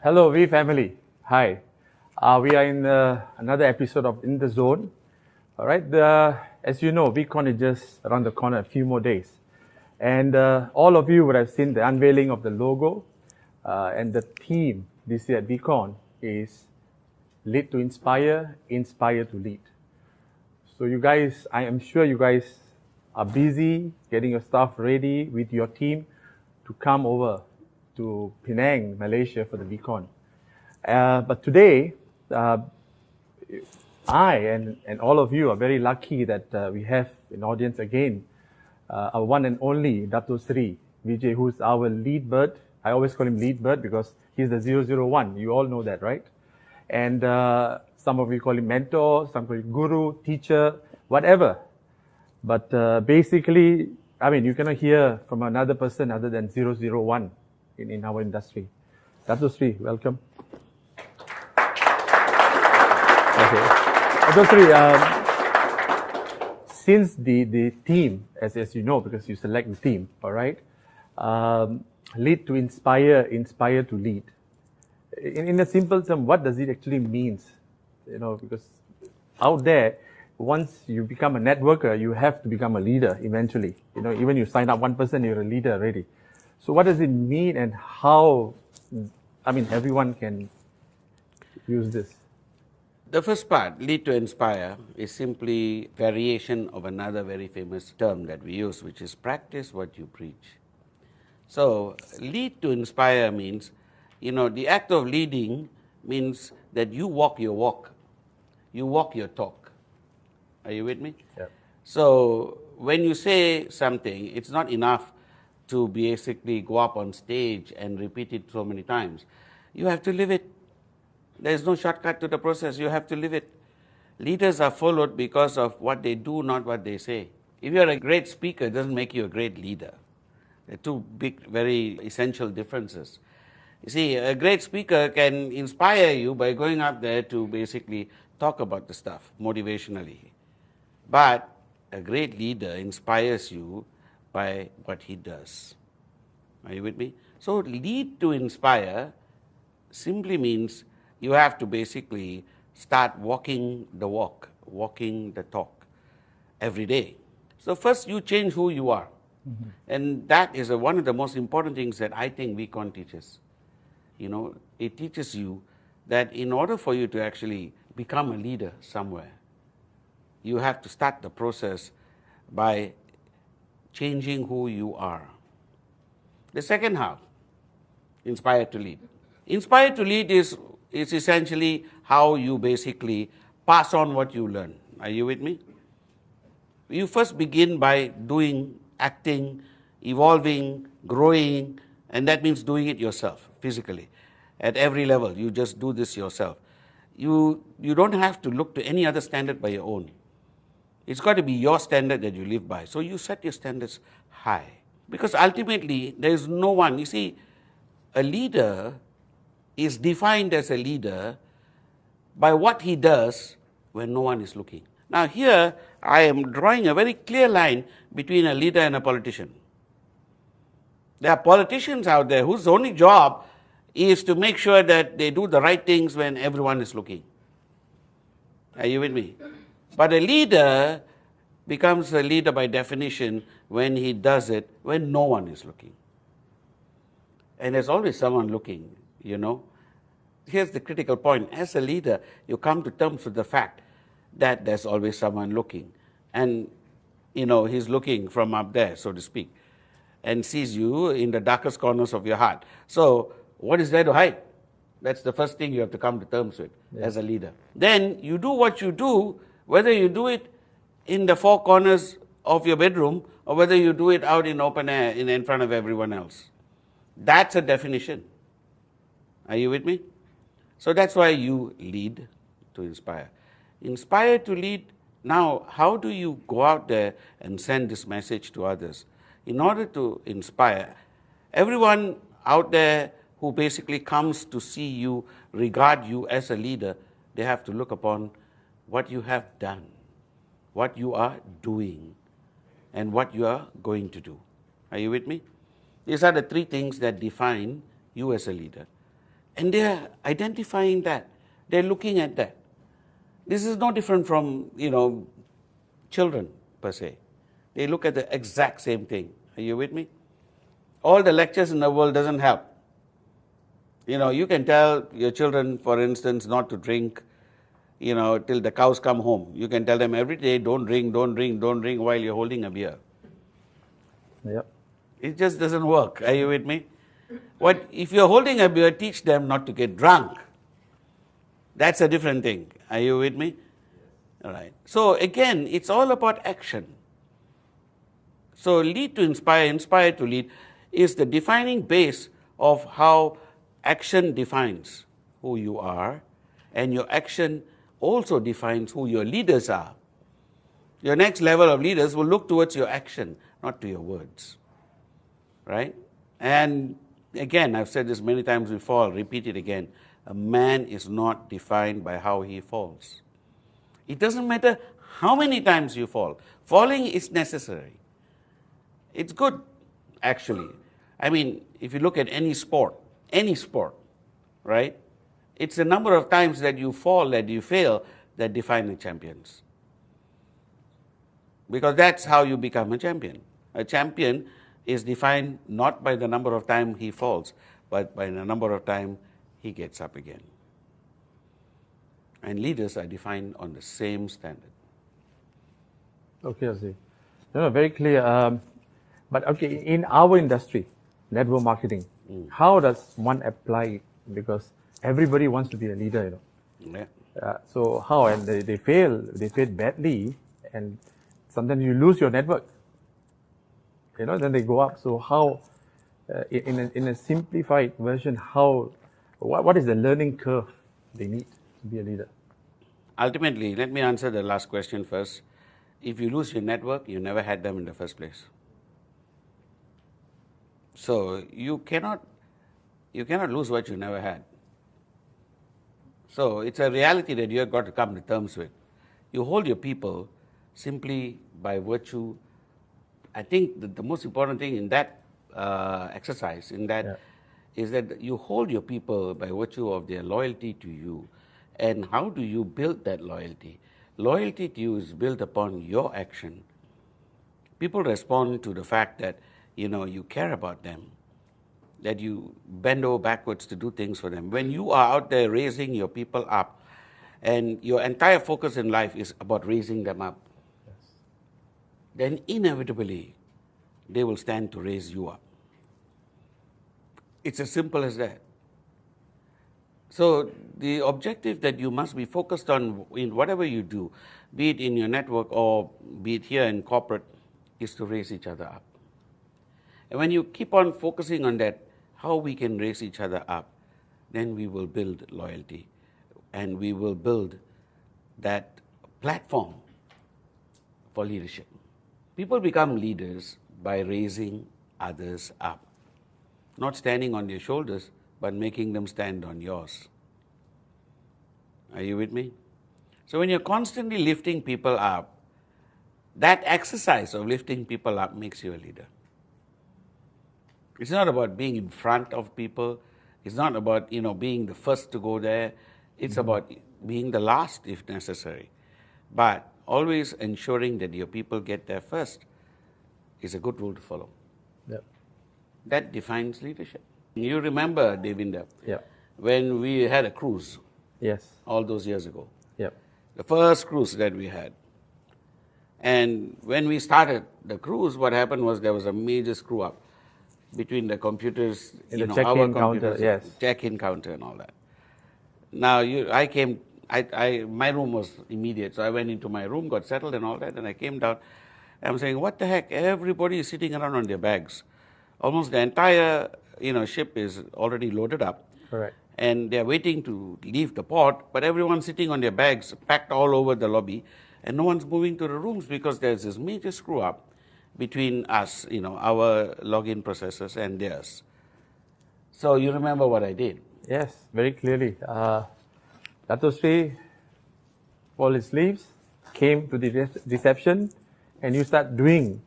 Hello, V family. Hi. We are in another episode of In the Zone. All right. As you know, VCon is just around the corner, a few more days. And all of you would have seen the unveiling of the logo. And the theme this year at VCon is Lead to Inspire, Inspire to Lead. So you guys, I am sure you guys are busy getting your stuff ready with your team to come over to Penang, Malaysia for the VCon. But today, I and all of you are very lucky that we have an audience again, our one and only Dato Sri Vijay, who's our lead bird. I always call him lead bird because he's the 001. You all know that, right? And some of you call him mentor, some call him guru, teacher, whatever. But basically, I mean, you cannot hear from another person other than 001 in our industry. Dato Sri, welcome. Okay. Dato Sri, since the theme, as you know, because you select the theme, all right, lead to inspire, inspire to lead. In a simple term, what does it actually mean? You know, because out there, once you become a networker, you have to become a leader eventually. You know, even you sign up one person, you're a leader already. So what does it mean and how, I mean, everyone can use this? The first part, lead to inspire, is simply variation of another very famous term that we use, which is practice what you preach. So lead to inspire means, you know, the act of leading means that you walk your walk. You walk your talk. Are you with me? Yeah. So when you say something, it's not enough to basically go up on stage and repeat it so many times. You have to live it. There's no shortcut to the process. You have to live it. Leaders are followed because of what they do, not what they say. If you're a great speaker, it doesn't make you a great leader. They're two big, very essential differences. You see, a great speaker can inspire you by going up there to basically talk about the stuff motivationally. But a great leader inspires you by what he does. Are you with me? So lead to inspire simply means you have to basically start walking the walk, walking the talk every day. So first you change who you are. Mm-hmm. And that is one of the most important things that I think VCon teaches. You know, it teaches you that in order for you to actually become a leader somewhere, you have to start the process by changing who you are. The second half, inspire to lead. Inspire to lead is essentially how you basically pass on what you learn. Are you with me? You first begin by doing, acting, evolving, growing, and that means doing it yourself, physically. At every level, you just do this yourself. You don't have to look to any other standard by your own. It's got to be your standard that you live by. So you set your standards high. Because ultimately, there is no one. You see, a leader is defined as a leader by what he does when no one is looking. Now here, I am drawing a very clear line between a leader and a politician. There are politicians out there whose only job is to make sure that they do the right things when everyone is looking. Are you with me? But a leader becomes a leader by definition when he does it when no one is looking. And there's always someone looking, you know. Here's the critical point. As a leader, you come to terms with the fact that there's always someone looking. And, you know, he's looking from up there, so to speak, and sees you in the darkest corners of your heart. So what is there to hide? That's the first thing you have to come to terms with as a leader. Then you do what you do, whether you do it in the four corners of your bedroom or whether you do it out in open air in front of everyone else. That's a definition. Are you with me? So that's why you lead to inspire. Inspire to lead. Now, how do you go out there and send this message to others? In order to inspire, everyone out there who basically comes to see you, regard you as a leader, they have to look upon what you have done, what you are doing, and what you are going to do. Are you with me? These are the three things that define you as a leader. And they're identifying that. They're looking at that. This is no different from, children per se. They look at the exact same thing. Are you with me? All the lectures in the world doesn't help. You can tell your children, for instance, not to drink, till the cows come home. You can tell them every day, don't drink while you're holding a beer. Yep. It just doesn't work. Are you with me? If you're holding a beer, teach them not to get drunk. That's a different thing. Are you with me? All right. So again, it's all about action. So lead to inspire, inspire to lead is the defining base of how action defines who you are, and your action also defines who your leaders are. Your next level of leaders will look towards your action, not to your words. Right? And again, I've said this many times before, I'll repeat it again. A man is not defined by how he falls. It doesn't matter how many times you fall. Falling is necessary. It's good, actually. I mean, if you look at any sport, right? It's the number of times that you fall, that you fail, that define the champions. Because that's how you become a champion. A champion is defined not by the number of times he falls, but by the number of times he gets up again. And leaders are defined on the same standard. Okay, I see. No, very clear. But okay, in our industry, network marketing, how does one apply it? Because everybody wants to be a leader, Yeah. So how? And they fail badly, and sometimes you lose your network. Then they go up. So how, in a simplified version, what is the learning curve they need to be a leader? Ultimately, let me answer the last question first. If you lose your network, you never had them in the first place. So you cannot lose what you never had. So it's a reality that you have got to come to terms with. You hold your people simply by virtue. I think the most important thing in that exercise, is that you hold your people by virtue of their loyalty to you. And how do you build that loyalty? Loyalty to you is built upon your action. People respond to the fact that, you care about them, that you bend over backwards to do things for them. When you are out there raising your people up, and your entire focus in life is about raising them up, then inevitably they will stand to raise you up. It's as simple as that. So the objective that you must be focused on in whatever you do, be it in your network or be it here in corporate, is to raise each other up. And when you keep on focusing on that, how we can raise each other up, then we will build loyalty and we will build that platform for leadership. People become leaders by raising others up, not standing on their shoulders, but making them stand on yours. Are you with me? So when you're constantly lifting people up, that exercise of lifting people up makes you a leader. It's not about being in front of people. It's not about, being the first to go there. It's about being the last if necessary. But always ensuring that your people get there first is a good rule to follow. Yep. That defines leadership. You remember, Devinder, when we had a cruise. Yes. All those years ago. Yep. The first cruise that we had. And when we started the cruise, what happened was there was a major screw up between the computers, in the check-in counter, yes. Check-in counter and all that. Now, my room was immediate, so I went into my room, got settled and all that, and I came down. I'm saying, what the heck? Everybody is sitting around on their bags. Almost the entire, ship is already loaded up. Correct. And they're waiting to leave the port, but everyone's sitting on their bags, packed all over the lobby, and no one's moving to the rooms because there's this major screw-up between us, our login processes and theirs. So you remember what I did? Yes, very clearly. Dato Sri, all his sleeves, came to the reception, and you start doing,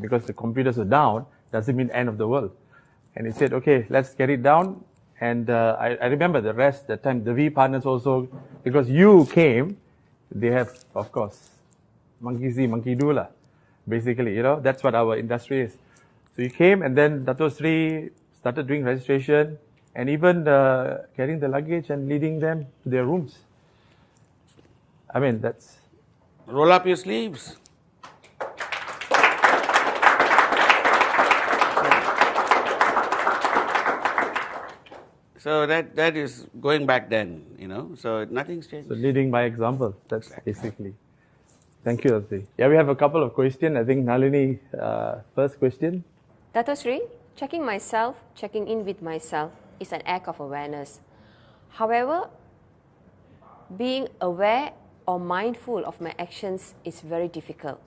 because the computers are down, doesn't mean end of the world. And he said, okay, let's get it down. And I remember the rest, that time, the V partners also, because you came, they have, of course, monkey see, monkey do lah. Basically, that's what our industry is. So you came, and then Dato Sri started doing registration, and even carrying the luggage and leading them to their rooms. I mean, that's... Roll up your sleeves. So that is going back then, so nothing's changed. So leading by example, that's basically. Thank you, Dato. Yeah, we have a couple of questions. I think Nalini, first question. Dato Sri, checking myself, checking in with myself is an act of awareness. However, being aware or mindful of my actions is very difficult.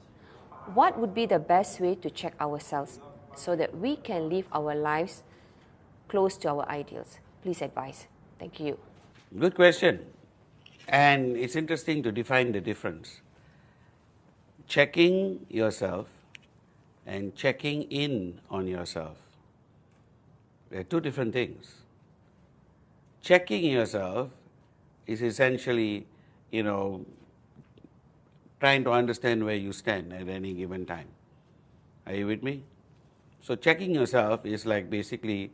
What would be the best way to check ourselves so that we can live our lives close to our ideals? Please advise. Thank you. Good question. And it's interesting to define the difference. Checking yourself and checking in on yourself. They're two different things. Checking yourself is essentially, trying to understand where you stand at any given time. Are you with me? So checking yourself is like basically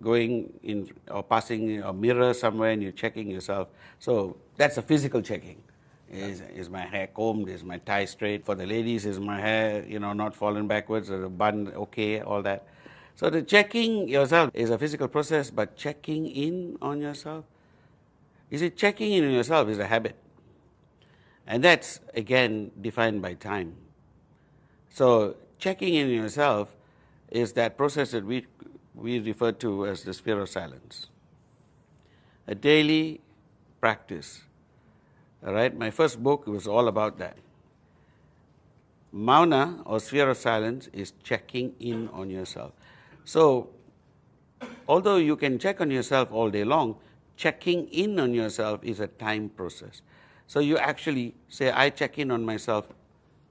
going in or passing a mirror somewhere and you're checking yourself. So that's a physical checking. Is my hair combed? Is my tie straight? For the ladies, is my hair, not fallen backwards? Or the bun okay? All that. So the checking yourself is a physical process, but checking in on yourself, checking in on yourself is a habit. And that's, again, defined by time. So checking in on yourself is that process that we refer to as the sphere of silence. A daily practice. All right, my first book was all about that. Mauna, or sphere of silence, is checking in on yourself. So, although you can check on yourself all day long, checking in on yourself is a time process. So you actually say, I check in on myself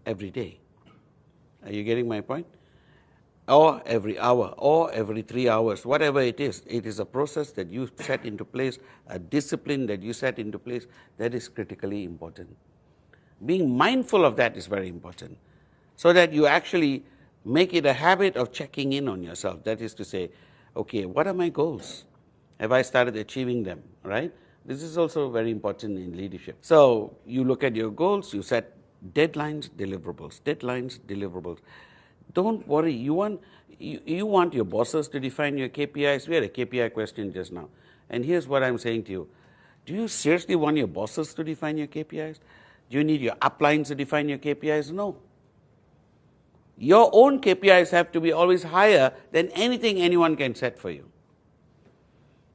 every day. Are you getting my point? Or every hour, or every 3 hours, whatever it is a process that you set into place, a discipline that you set into place, that is critically important. Being mindful of that is very important, so that you actually make it a habit of checking in on yourself. That is to say, okay, what are my goals? Have I started achieving them, right? This is also very important in leadership. So you look at your goals, you set deadlines, deliverables. Don't worry. You want your bosses to define your KPIs. We had a KPI question just now. And here's what I'm saying to you. Do you seriously want your bosses to define your KPIs? Do you need your uplines to define your KPIs? No. Your own KPIs have to be always higher than anything anyone can set for you.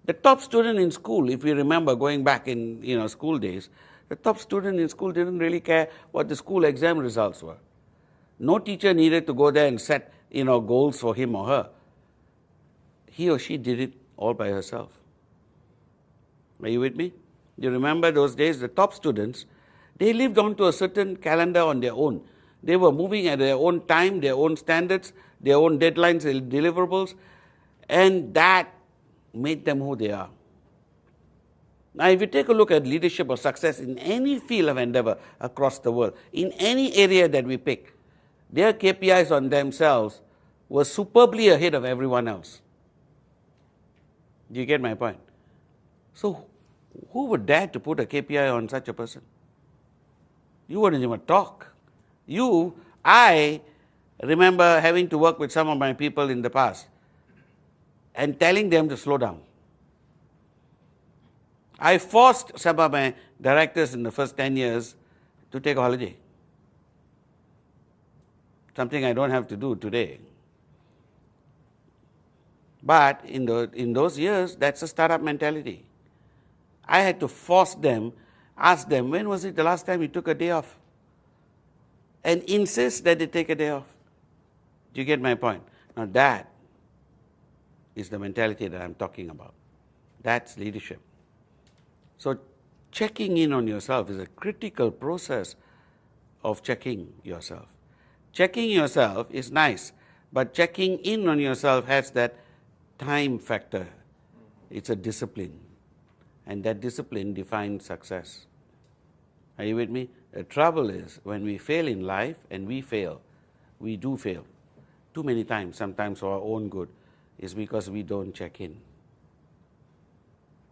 The top student in school, if you remember going back in school days, the top student in school didn't really care what the school exam results were. No teacher needed to go there and set, goals for him or her. He or she did it all by herself. Are you with me? You remember those days, the top students, they lived on to a certain calendar on their own. They were moving at their own time, their own standards, their own deadlines and deliverables, and that made them who they are. Now, if you take a look at leadership or success in any field of endeavor across the world, in any area that we pick, their KPIs on themselves were superbly ahead of everyone else. Do you get my point? So, who would dare to put a KPI on such a person? You wouldn't even talk. I remember having to work with some of my people in the past and telling them to slow down. I forced some of my directors in the first 10 years to take a holiday. Something I don't have to do today. But in those years, that's a startup mentality. I had to force them, ask them, when was it the last time you took a day off? And insist that they take a day off. Do you get my point? Now that is the mentality that I'm talking about. That's leadership. So checking in on yourself is a critical process of checking yourself. Checking yourself is nice, but checking in on yourself has that time factor. It's a discipline. And that discipline defines success. Are you with me? The trouble is, when we fail in life, and we do fail, too many times, sometimes for our own good, is because we don't check in.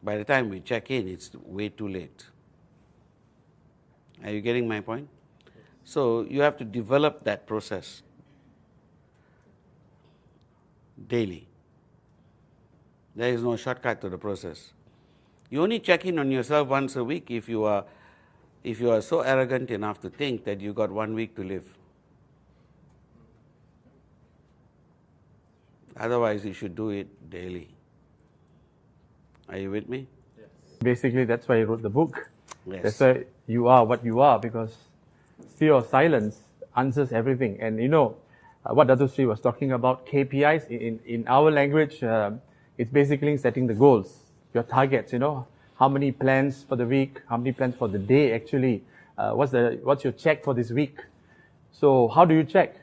By the time we check in, it's way too late. Are you getting my point? So you have to develop that process daily. There is no shortcut to the process. You only check in on yourself once a week if you are so arrogant enough to think that you got 1 week to live. Otherwise, you should do it daily. Are you with me? Yes. Basically, that's why I wrote the book. Yes. That's why you are what you are, because fear of silence answers everything. And you know, what Dato Sri was talking about, KPIs, in our language, it's basically setting the goals, your targets, you know, how many plans for the week, how many plans for the day actually, what's your check for this week. So how do you check?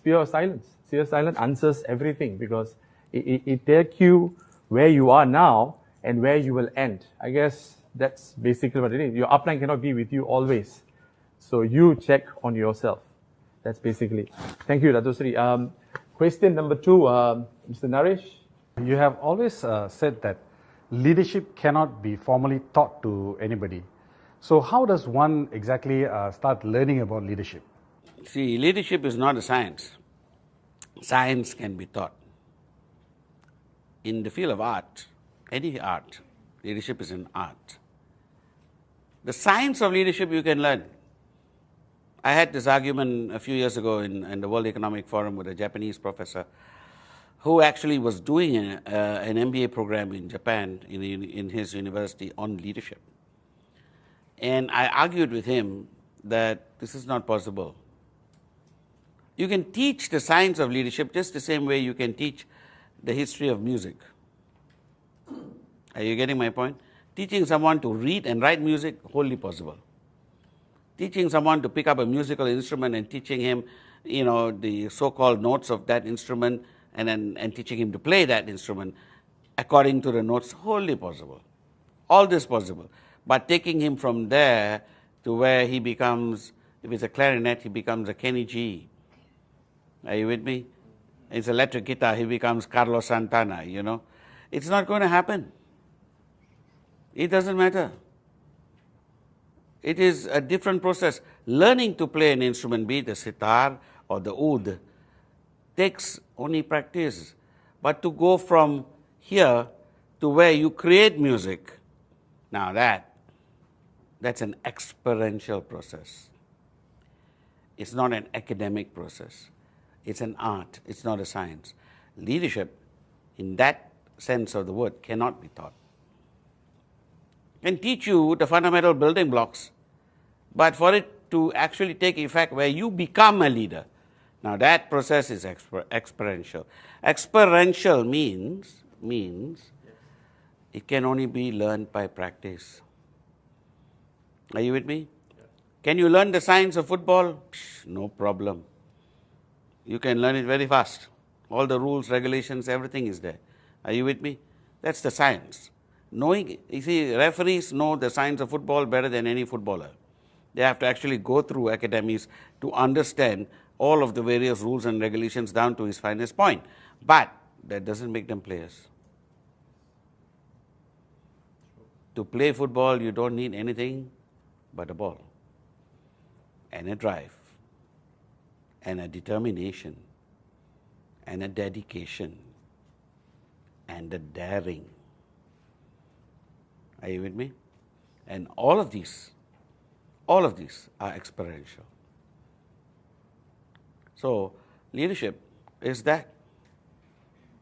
Fear of silence. Fear of silence answers everything, because it tells you where you are now and where you will end. I guess that's basically what it is. Your upline cannot be with you always. So you check on yourself. That's basically. Thank you, Dato Sri. Question number 2, Mr. Naresh. You have always said that leadership cannot be formally taught to anybody. So how does one exactly start learning about leadership? See, leadership is not a science. Science can be taught. In the field of art, any art, leadership is an art. The science of leadership you can learn. I had this argument a few years ago in the World Economic Forum with a Japanese professor who actually was doing an MBA program in Japan in his university on leadership. And I argued with him that this is not possible. You can teach the science of leadership just the same way you can teach the history of music. Are you getting my point? Teaching someone to read and write music, wholly possible. Teaching someone to pick up a musical instrument and teaching him, you know, the so-called notes of that instrument, and teaching him to play that instrument according to the notes, wholly possible. All this possible. But taking him from there to where he becomes, if it's a clarinet, he becomes a Kenny G. Are you with me? It's electric guitar, he becomes Carlos Santana, you know. It's not going to happen. It doesn't matter. It is a different process. Learning to play an instrument, be it the sitar or the oud, takes only practice. But to go from here to where you create music, now that's an experiential process. It's not an academic process. It's an art. It's not a science. Leadership, in that sense of the word, cannot be taught. Can teach you the fundamental building blocks, but for it to actually take effect where you become a leader, now that process is experiential. Experiential means it can only be learned by practice. Are you with me? Yeah. Can you learn the science of football? No problem. You can learn it very fast. All the rules, regulations, everything is there. Are you with me? That's the science. Knowing, you see, referees know the science of football better than any footballer. They have to actually go through academies to understand all of the various rules and regulations down to his finest point. But that doesn't make them players. To play football, you don't need anything but a ball and a drive and a determination and a dedication and a daring. Are you with me? And all of these are experiential. So leadership is that.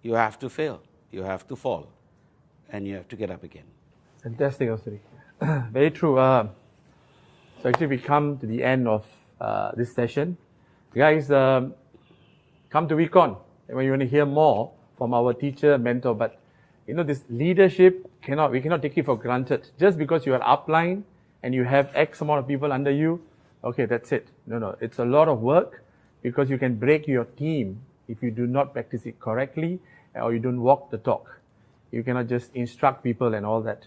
You have to fail, you have to fall, and you have to get up again. Fantastic, Osiri. Very true. So actually we come to the end of this session. Guys, come to Recon when you want to hear more from our teacher, mentor. But you know, this leadership, we cannot take it for granted. Just because you are upline and you have X amount of people under you, okay, that's it. No, it's a lot of work, because you can break your team if you do not practice it correctly or you don't walk the talk. You cannot just instruct people and all that.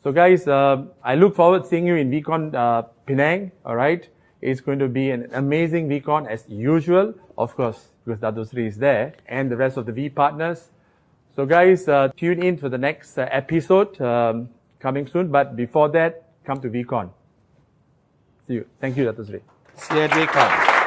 So guys, I look forward to seeing you in VCon Penang, all right? It's going to be an amazing VCon as usual, of course, because Dato Sri is there, and the rest of the V partners. So guys, tune in for the next episode coming soon, but before that, come to VCon. See you. Thank you, Dato Sri. See you at VCon.